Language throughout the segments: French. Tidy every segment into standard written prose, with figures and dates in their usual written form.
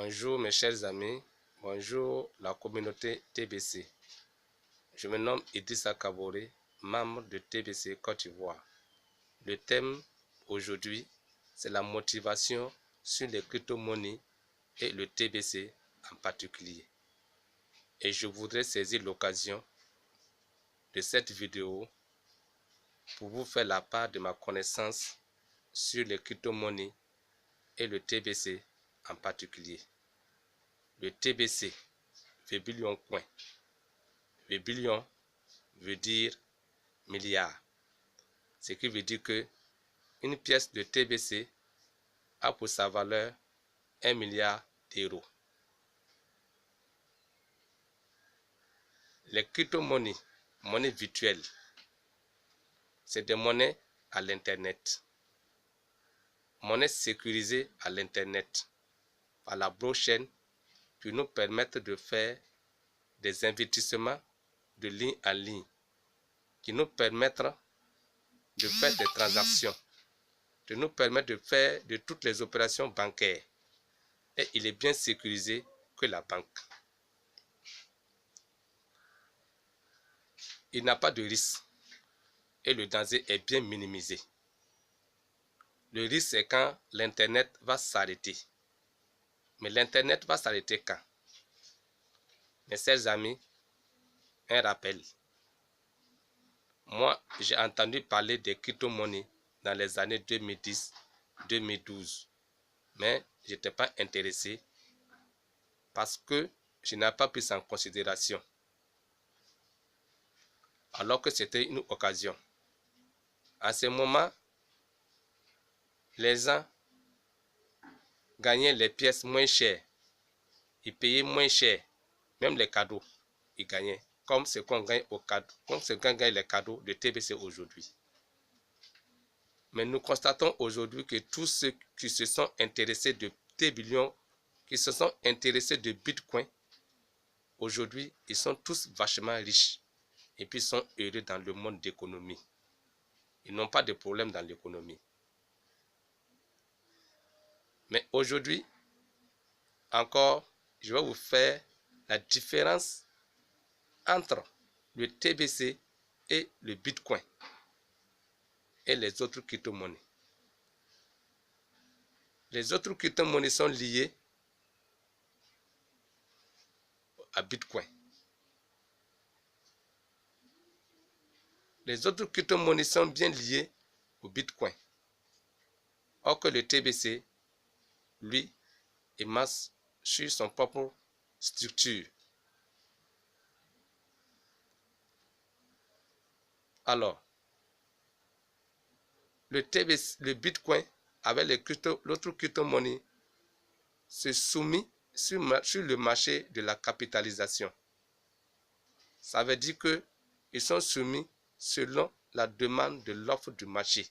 Bonjour mes chers amis, bonjour la communauté TBC. Je me nomme Idrissa Kaboré, membre de TBC Côte d'Ivoire. Le thème aujourd'hui, c'est la motivation sur les crypto-monnaies et le TBC en particulier. Et je voudrais saisir l'occasion de cette vidéo pour vous faire la part de ma connaissance sur les crypto-monnaies et le TBC en particulier. Le TBC, Vébillon Coin. Vébillon veut dire milliard. Ce qui veut dire que une pièce de TBC a pour sa valeur 1 milliard d'euros. Les crypto-monnaies, monnaies virtuelles, c'est des monnaies à l'Internet. Monnaies sécurisées à l'Internet par la blockchain qui nous permettent de faire des investissements de ligne en ligne, qui nous permettent de faire des transactions, de nous permettre de faire de toutes les opérations bancaires. Et il est bien sécurisé que la banque. Il n'a pas de risque et le danger est bien minimisé. Le risque, c'est quand l'Internet va s'arrêter. Mais l'Internet va s'arrêter quand? Mes chers amis, un rappel. Moi, j'ai entendu parler des crypto-monnaies dans les années 2010-2012. Mais je n'étais pas intéressé parce que je n'ai pas pris ça en considération. Alors que c'était une occasion. À ce moment, les gens gagnaient les pièces moins chères. Ils payaient moins cher. Même les cadeaux, ils gagnaient. Comme ce qu'on gagne au cadeau, comme ce qu'on gagne les cadeaux de TBC aujourd'hui. Mais nous constatons aujourd'hui que tous ceux qui se sont intéressés de T-Billion, qui se sont intéressés de Bitcoin, aujourd'hui, ils sont tous vachement riches. Et puis, ils sont heureux dans le monde d'économie. Ils n'ont pas de problème dans l'économie. Mais aujourd'hui, encore, je vais vous faire la différence entre le TBC et le Bitcoin et les autres crypto-monnaies. Les autres crypto-monnaies sont liées à Bitcoin. Les autres crypto-monnaies sont bien liées au Bitcoin. Or que le TBC, lui, émasse sur son propre structure. Alors, le TBC, le Bitcoin, avec l'autre crypto-monnaie, se soumet sur le marché de la capitalisation. Ça veut dire qu'ils sont soumis selon la demande de l'offre du marché.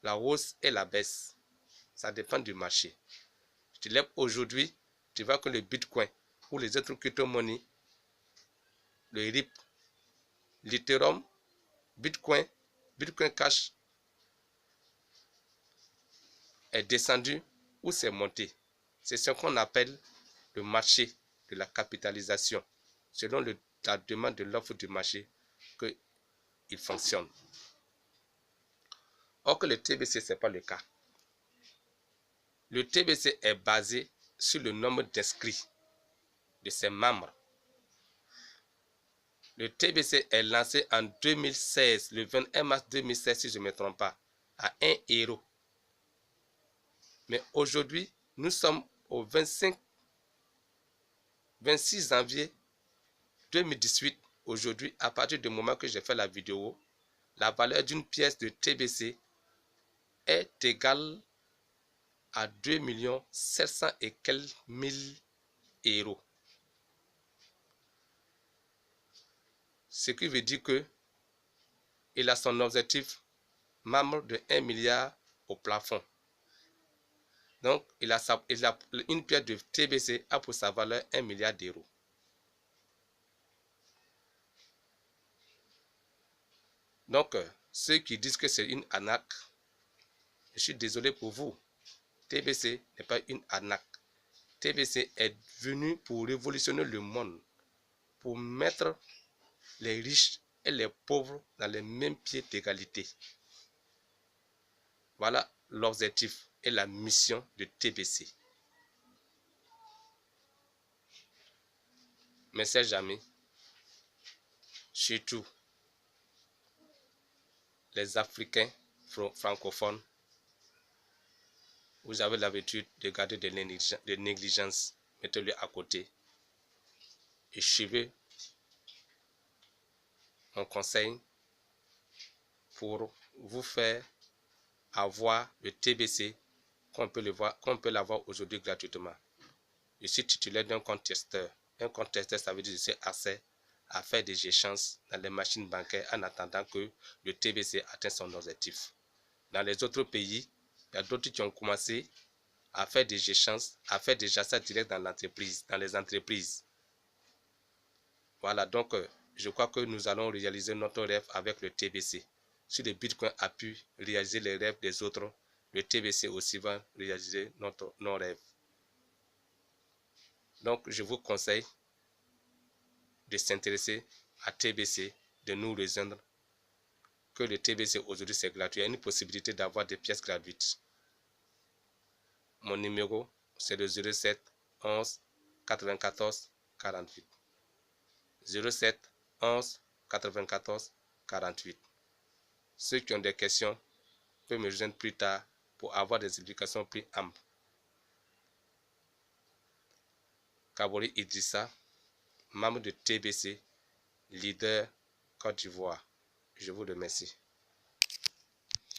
La hausse et la baisse, ça dépend du marché. Je te lève aujourd'hui, tu vois que le Bitcoin ou les autres crypto-monnaies, le RIP, l'Ethereum, Bitcoin Cash est descendu ou c'est monté. C'est ce qu'on appelle le marché de la capitalisation. Selon la demande de l'offre du marché qu'il fonctionne. Or que le TBC, ce n'est pas le cas. Le TBC est basé sur le nombre d'inscrits de ses membres. Le TBC est lancé en 2016, le 21 mars 2016, si je ne me trompe pas, à 1 euro. Mais aujourd'hui, nous sommes au 26 janvier 2018. Aujourd'hui, à partir du moment que j'ai fait la vidéo, la valeur d'une pièce de TBC est égale à 2 700 et quelques mille euros. Ce qui veut dire qu'il a son objectif membre de 1 milliard au plafond. Donc, une pièce de TBC a pour sa valeur 1 milliard d'euros. Donc, ceux qui disent que c'est une arnaque, je suis désolé pour vous. TBC n'est pas une arnaque. TBC est venu pour révolutionner le monde, pour mettre les riches et les pauvres dans les mêmes pieds d'égalité. Voilà l'objectif et la mission de TBC. Mes chers amis, surtout les Africains francophones, vous avez l'habitude de garder des négligences, mettez-le à côté. Et suivez mon conseil pour vous faire avoir le TBC qu'on peut l'avoir aujourd'hui gratuitement. Je suis titulaire d'un compte testeur. Un compte testeur, ça veut dire que je suis accès à faire des échanges dans les machines bancaires en attendant que le TBC atteigne son objectif. Dans les autres pays, il y a d'autres qui ont commencé à faire des échanges, à faire des achats directs dans l'entreprise, dans les entreprises. Voilà, donc je crois que nous allons réaliser notre rêve avec le TBC. Si le Bitcoin a pu réaliser les rêves des autres, le TBC aussi va réaliser nos rêves. Donc, je vous conseille de s'intéresser à TBC, de nous rejoindre. Que le TBC aujourd'hui c'est gratuit. Il y a une possibilité d'avoir des pièces gratuites. Mon numéro c'est le 07 11 94 48. 07 11 94 48. Ceux qui ont des questions peuvent me rejoindre plus tard pour avoir des explications plus amples. Kabori Idrissa, membre de TBC, leader Côte d'Ivoire. Je vous remercie.